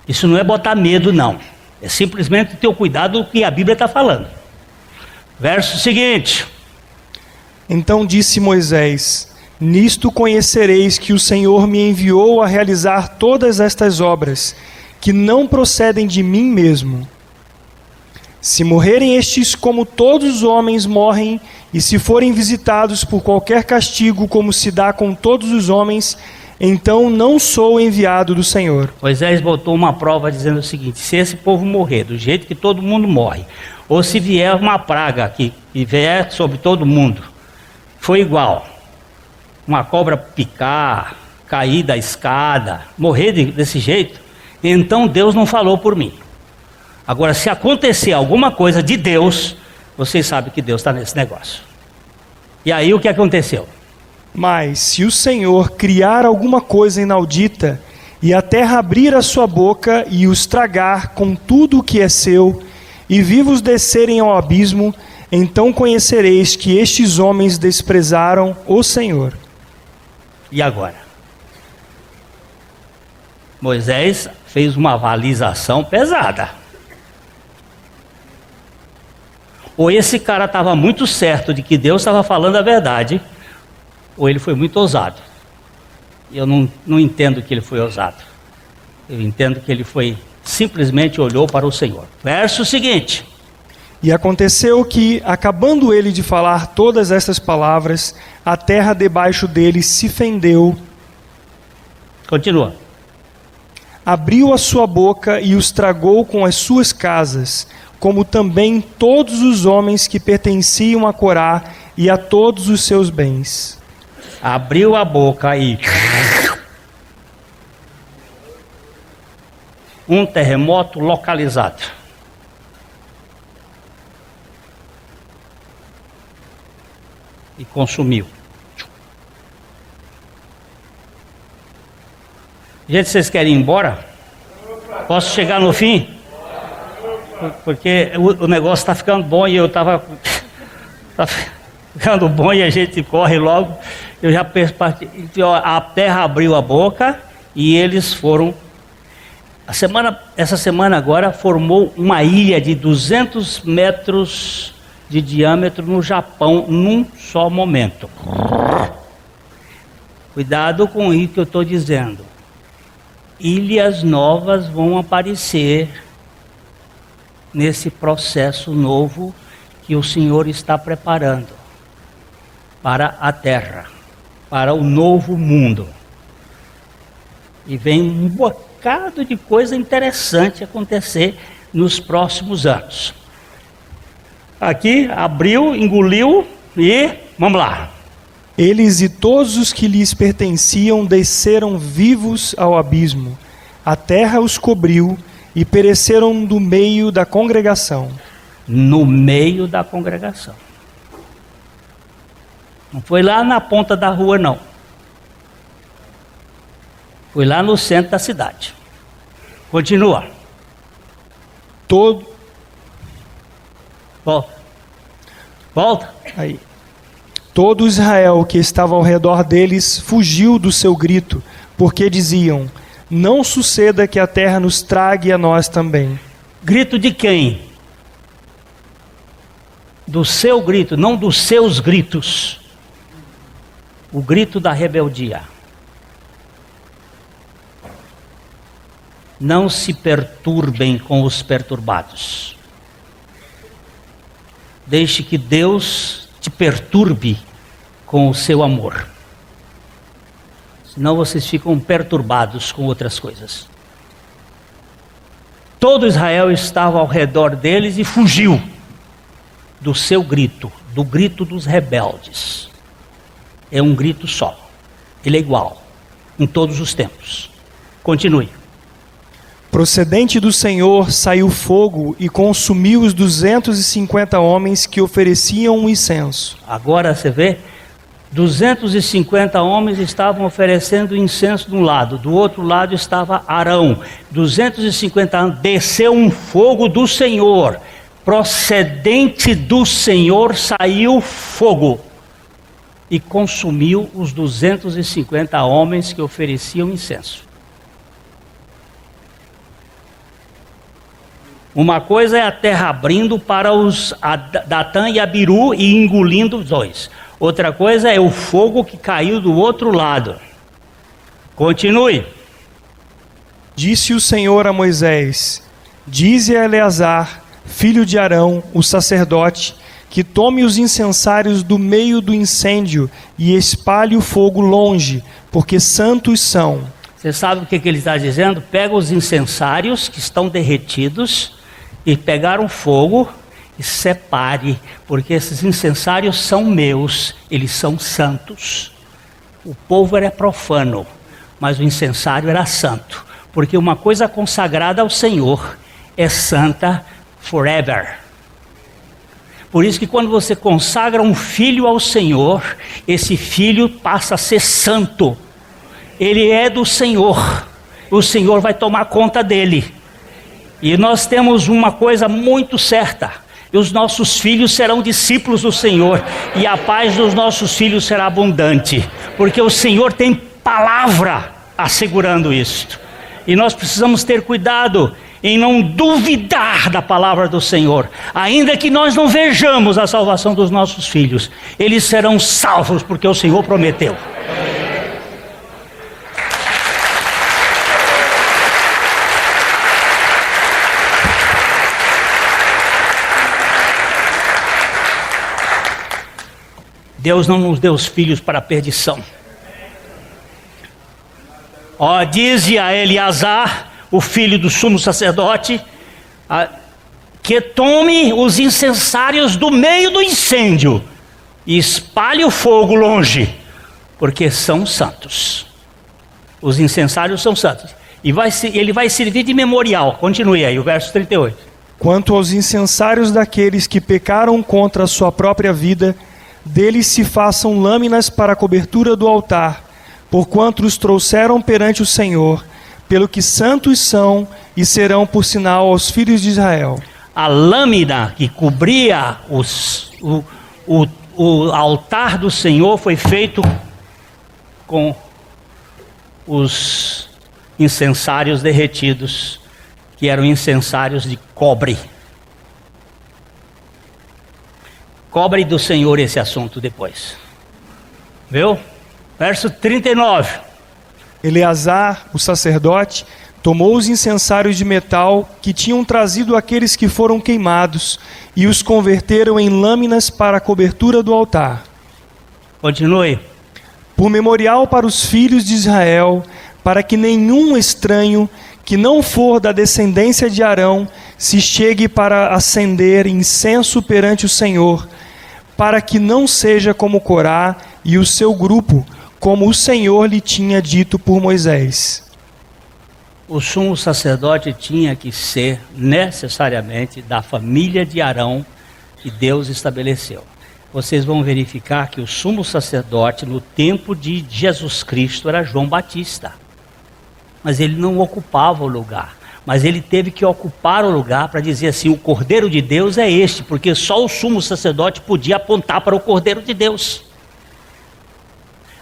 Isso não é botar medo, não. É simplesmente ter o cuidado do que a Bíblia está falando. Verso seguinte. Então disse Moisés: nisto conhecereis que o Senhor me enviou a realizar todas estas obras, que não procedem de mim mesmo. Se morrerem estes como todos os homens morrem, e se forem visitados por qualquer castigo como se dá com todos os homens, então não sou enviado do Senhor. Moisés botou uma prova dizendo o seguinte: se esse povo morrer do jeito que todo mundo morre, ou se vier uma praga que vier sobre todo mundo, foi igual. Uma cobra picar, cair da escada, morrer desse jeito, então Deus não falou por mim. Agora, se acontecer alguma coisa de Deus, vocês sabem que Deus está nesse negócio. E aí o que aconteceu? Mas se o Senhor criar alguma coisa inaudita, e a terra abrir a sua boca e os tragar com tudo o que é seu, e vivos descerem ao abismo, então conhecereis que estes homens desprezaram o Senhor. E agora? Moisés fez uma avaliação pesada. Ou esse cara estava muito certo de que Deus estava falando a verdade, ou ele foi muito ousado. Eu não entendo que ele foi ousado. Eu entendo que ele simplesmente olhou para o Senhor. Verso seguinte. E aconteceu que, acabando ele de falar todas estas palavras, a terra debaixo dele se fendeu, Continua. Abriu a sua boca e os tragou com as suas casas, como também todos os homens que pertenciam a Corá e a todos os seus bens. Abriu a boca e... um terremoto localizado. E consumiu. Gente, vocês querem ir embora? Posso chegar no fim? Porque o negócio está ficando bom e eu estava... Está ficando bom e a gente corre logo. Eu já penso... A terra abriu a boca e eles foram... Essa semana agora formou uma ilha de 200 metros de diâmetro no Japão, num só momento. Cuidado com isso que eu estou dizendo. Ilhas novas vão aparecer nesse processo novo que o Senhor está preparando para a terra, para o novo mundo. E vem um bocado de coisa interessante acontecer nos próximos anos. Aqui, abriu, engoliu e vamos lá. Eles e todos os que lhes pertenciam desceram vivos ao abismo. A terra os cobriu e pereceram do meio da congregação. No meio da congregação. Não foi lá na ponta da rua, não. Foi lá no centro da cidade. Continua. Volta. Aí. Todo Israel que estava ao redor deles fugiu do seu grito, porque diziam: não suceda que a terra nos trague a nós também. Grito de quem? Do seu grito, não dos seus gritos. O grito da rebeldia. Não se perturbem com os perturbados. Deixe que Deus te perturbe com o seu amor. Senão vocês ficam perturbados com outras coisas. Todo Israel estava ao redor deles e fugiu do seu grito, do grito dos rebeldes. É um grito só. Ele é igual em todos os tempos. Continue. Procedente do Senhor saiu fogo e consumiu os 250 homens que ofereciam o incenso. Agora você vê, 250 homens estavam oferecendo incenso de um lado, do outro lado estava Arão. 250 anos, desceu um fogo do Senhor, procedente do Senhor saiu fogo e consumiu os 250 homens que ofereciam incenso. Uma coisa é a terra abrindo para os Datã e Abiru e engolindo os dois. Outra coisa é o fogo que caiu do outro lado. Continue. Disse o Senhor a Moisés: dize a Eleazar, filho de Arão, o sacerdote, que tome os incensários do meio do incêndio e espalhe o fogo longe, porque santos são. Você sabe o que ele está dizendo? Pega os incensários que estão derretidos e pegaram fogo e separe, porque esses incensários são meus, eles são santos. O povo era profano, mas o incensário era santo, porque uma coisa consagrada ao Senhor é santa forever. Por isso que quando você consagra um filho ao Senhor, esse filho passa a ser santo. Ele é do Senhor, o Senhor vai tomar conta dele. E nós temos uma coisa muito certa: e os nossos filhos serão discípulos do Senhor, e a paz dos nossos filhos será abundante, porque o Senhor tem palavra assegurando isto. E nós precisamos ter cuidado em não duvidar da palavra do Senhor. Ainda que nós não vejamos a salvação dos nossos filhos, eles serão salvos porque o Senhor prometeu. Deus não nos deu os filhos para a perdição. Dize a Eleazar, o filho do sumo sacerdote, que tome os incensários do meio do incêndio e espalhe o fogo longe, porque são santos. Os incensários são santos. E ele vai servir de memorial. Continue aí, o verso 38. Quanto aos incensários daqueles que pecaram contra a sua própria vida, deles se façam lâminas para a cobertura do altar, porquanto os trouxeram perante o Senhor, pelo que santos são e serão por sinal aos filhos de Israel. A lâmina que cobria o altar do Senhor foi feito com os incensários derretidos, que eram incensários de cobre. Cobre do Senhor esse assunto depois. Viu? Verso 39. Eleazar, o sacerdote, tomou os incensários de metal que tinham trazido aqueles que foram queimados e os converteram em lâminas para a cobertura do altar. Continue. Por memorial para os filhos de Israel, para que nenhum estranho que não for da descendência de Arão se chegue para acender incenso perante o Senhor, para que não seja como Corá e o seu grupo, como o Senhor lhe tinha dito por Moisés. O sumo sacerdote tinha que ser necessariamente da família de Arão que Deus estabeleceu. Vocês vão verificar que o sumo sacerdote no tempo de Jesus Cristo era João Batista. Mas ele não ocupava o lugar. Mas ele teve que ocupar o lugar para dizer assim: o Cordeiro de Deus é este, porque só o sumo sacerdote podia apontar para o Cordeiro de Deus.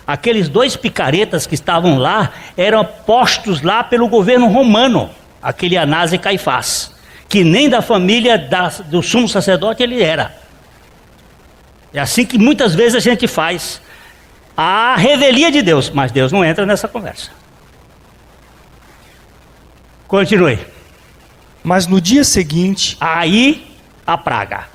Aqueles 2 picaretas que estavam lá eram postos lá pelo governo romano, aquele Anás e Caifás, que nem da família do sumo sacerdote ele era. É assim que muitas vezes a gente faz a revelia de Deus, mas Deus não entra nessa conversa. Continue. Mas no dia seguinte, aí a praga.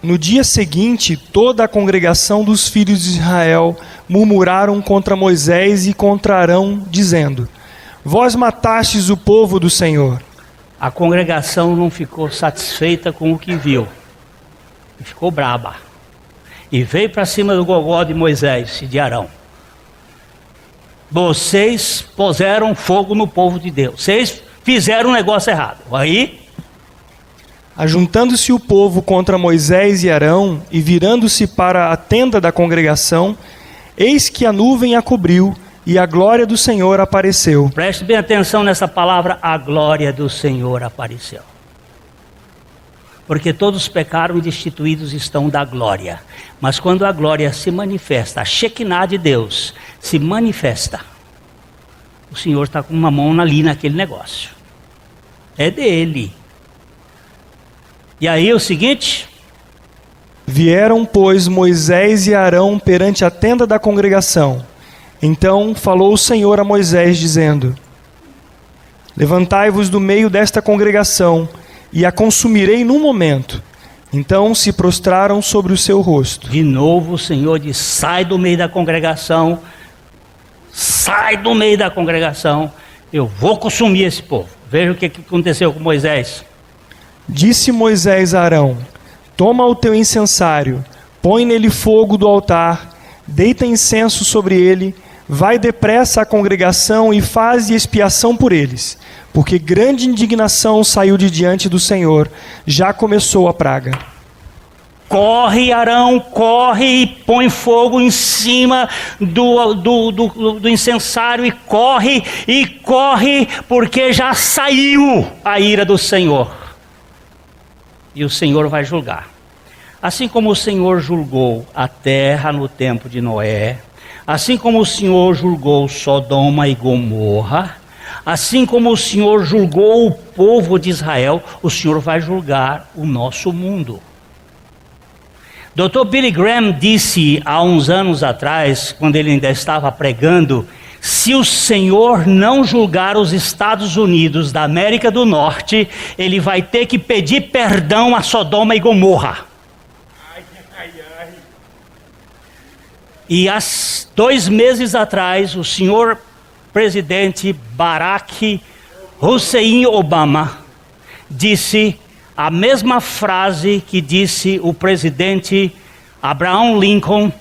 No dia seguinte, toda a congregação dos filhos de Israel murmuraram contra Moisés e contra Arão, dizendo: Vós matastes o povo do Senhor. A congregação não ficou satisfeita com o que viu. E ficou braba. E veio para cima do gogó de Moisés e de Arão. Vocês puseram fogo no povo de Deus. Vocês fizeram um negócio errado. Aí, ajuntando-se o povo contra Moisés e Arão, e virando-se para a tenda da congregação, eis que a nuvem a cobriu, e a glória do Senhor apareceu. Preste bem atenção nessa palavra: a glória do Senhor apareceu. Porque todos pecaram e destituídos estão da glória. Mas quando a glória se manifesta, a Shekinah de Deus se manifesta, o Senhor está com uma mão ali naquele negócio. É dele. E aí o seguinte: vieram, pois, Moisés e Arão perante a tenda da congregação. Então falou o Senhor a Moisés, dizendo: levantai-vos do meio desta congregação, e a consumirei num momento. Então se prostraram sobre o seu rosto. De novo o Senhor diz: sai do meio da congregação, sai do meio da congregação, eu vou consumir esse povo. Veja o que aconteceu com Moisés. Disse Moisés a Arão: toma o teu incensário, põe nele fogo do altar, deita incenso sobre ele, vai depressa à congregação e faze expiação por eles, porque grande indignação saiu de diante do Senhor, já começou a praga. Corre, Arão, corre e põe fogo em cima do incensário e corre, porque já saiu a ira do Senhor. E o Senhor vai julgar. Assim como o Senhor julgou a terra no tempo de Noé, assim como o Senhor julgou Sodoma e Gomorra, assim como o Senhor julgou o povo de Israel, o Senhor vai julgar o nosso mundo. Dr. Billy Graham disse há uns anos atrás, quando ele ainda estava pregando: se o Senhor não julgar os Estados Unidos da América do Norte, ele vai ter que pedir perdão a Sodoma e Gomorra. E há 2 meses atrás, o senhor presidente Barack Hussein Obama disse a mesma frase que disse o presidente Abraham Lincoln,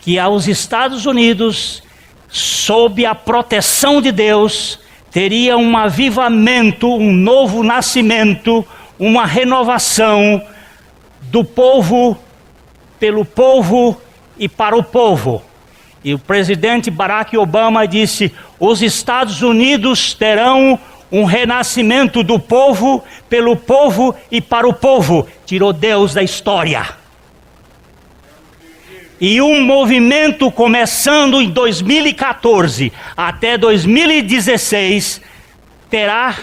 que aos Estados Unidos, sob a proteção de Deus, teria um avivamento, um novo nascimento, uma renovação do povo, pelo povo e para o povo. E o presidente Barack Obama disse: os Estados Unidos terão um renascimento do povo, pelo povo e para o povo. Tirou Deus da história. E um movimento começando em 2014 até 2016 terá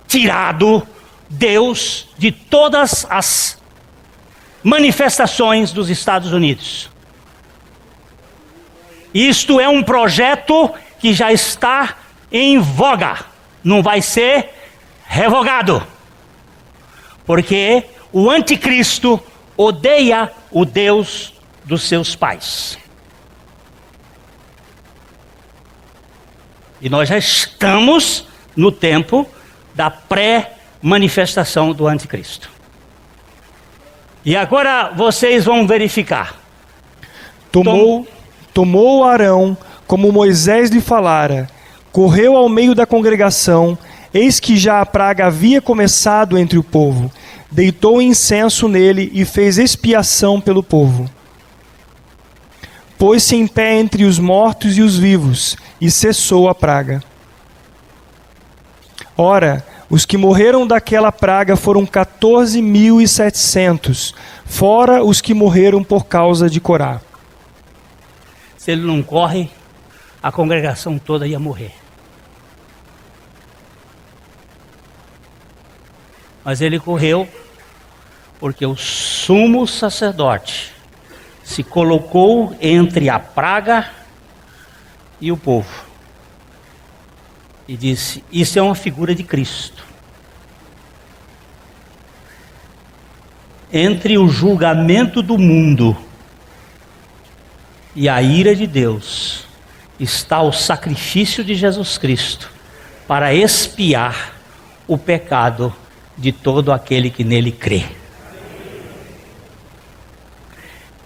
tirado Deus de todas as manifestações dos Estados Unidos. Isto é um projeto que já está em voga, não vai ser revogado, porque o anticristo odeia o Deus dos seus pais. E nós já estamos no tempo da pré-manifestação do anticristo. E agora vocês vão verificar. Tomou Arão, como Moisés lhe falara, correu ao meio da congregação, eis que já a praga havia começado entre o povo. Deitou incenso nele e fez expiação pelo povo. Pôs-se em pé entre os mortos e os vivos, e cessou a praga. Ora, os que morreram daquela praga foram 14.700, fora os que morreram por causa de Corá. Se ele não corre, a congregação toda ia morrer. Mas ele correu porque o sumo sacerdote se colocou entre a praga e o povo. E disse: isso é uma figura de Cristo. Entre o julgamento do mundo e a ira de Deus está o sacrifício de Jesus Cristo para expiar o pecado de todo aquele que nele crê.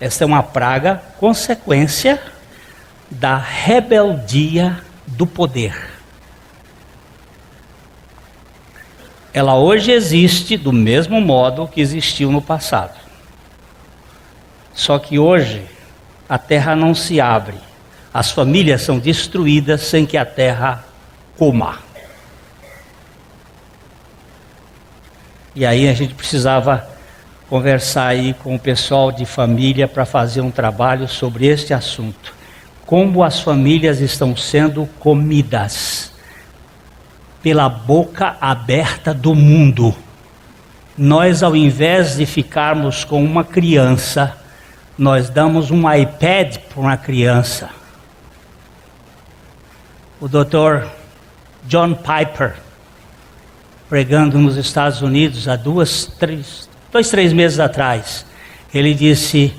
Esta é uma praga consequência da rebeldia do poder. Ela hoje existe do mesmo modo que existiu no passado. Só que hoje a terra não se abre. As famílias são destruídas sem que a terra coma. E aí a gente precisava conversar aí com o pessoal de família para fazer um trabalho sobre este assunto. Como as famílias estão sendo comidas pela boca aberta do mundo. Nós, ao invés de ficarmos com uma criança, nós damos um iPad para uma criança. O Dr. John Piper, pregando nos Estados Unidos há 2, 3 meses atrás, ele disse: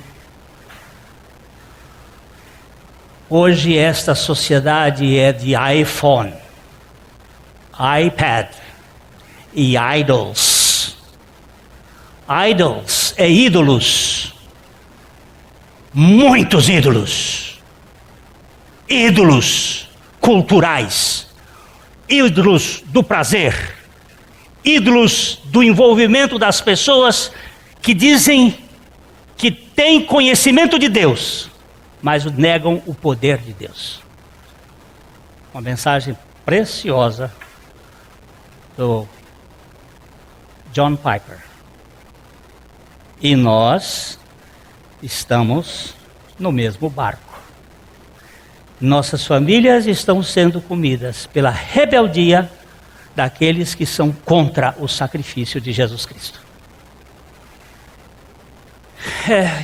hoje esta sociedade é de iPhone, iPad e idols. Idols é ídolos. Muitos ídolos. Ídolos culturais. Ídolos do prazer. Ídolos do envolvimento das pessoas que dizem que têm conhecimento de Deus, mas negam o poder de Deus. Uma mensagem preciosa do John Piper. E nós estamos no mesmo barco. Nossas famílias estão sendo comidas pela rebeldia daqueles que são contra o sacrifício de Jesus Cristo.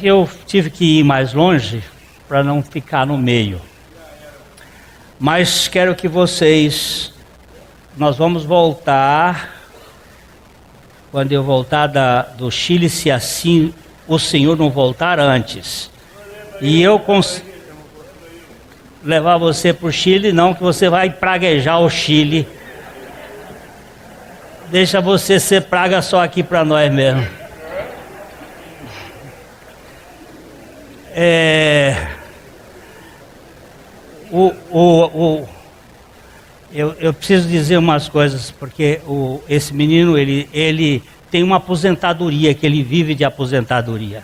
Eu tive que ir mais longe para não ficar no meio. Mas quero que nós vamos voltar, quando eu voltar do Chile, se assim o Senhor não voltar antes. E eu levar você para o Chile, não, que você vai praguejar o Chile. Deixa você ser praga só aqui para nós mesmo. Eu preciso dizer umas coisas, porque esse menino, ele tem uma aposentadoria, que ele vive de aposentadoria.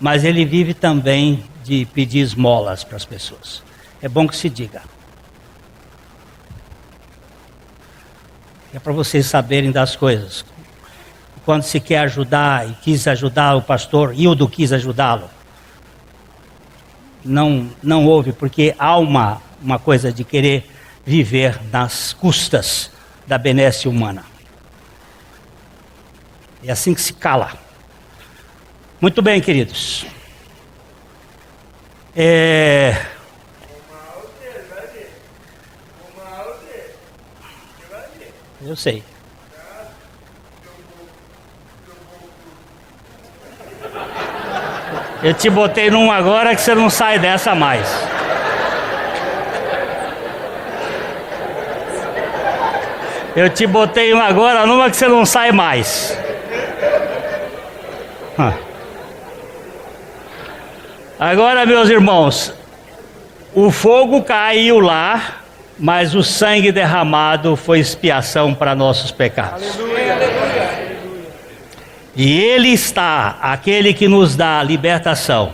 Mas ele vive também de pedir esmolas para as pessoas. É bom que se diga. É para vocês saberem das coisas. Quando se quer ajudar, e quis ajudar o pastor, Hildo quis ajudá-lo. Não houve, porque há uma coisa de querer viver nas custas da benesse humana. É assim que se cala. Muito bem, queridos. Eu sei. Eu te botei num agora que você não sai dessa mais. Eu te botei um agora numa que você não sai mais. Agora, meus irmãos, o fogo caiu lá, mas o sangue derramado foi expiação para nossos pecados. Aleluia. E Ele está, aquele que nos dá a libertação,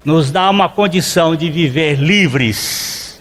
nos dá uma condição de viver livres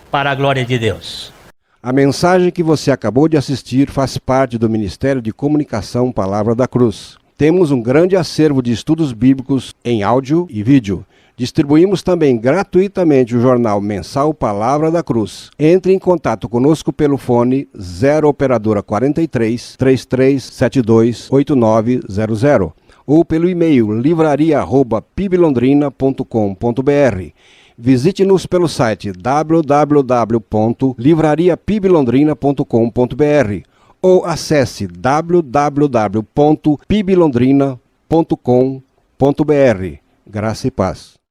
para a glória de Deus. A mensagem que você acabou de assistir faz parte do Ministério de Comunicação Palavra da Cruz. Temos um grande acervo de estudos bíblicos em áudio e vídeo. Distribuímos também gratuitamente o jornal mensal Palavra da Cruz. Entre em contato conosco pelo fone 0 operadora 43 3372 8900 ou pelo e-mail livraria@piblondrina.com.br. Visite-nos pelo site www.livrariapiblondrina.com.br ou acesse www.piblondrina.com.br. Graça e paz.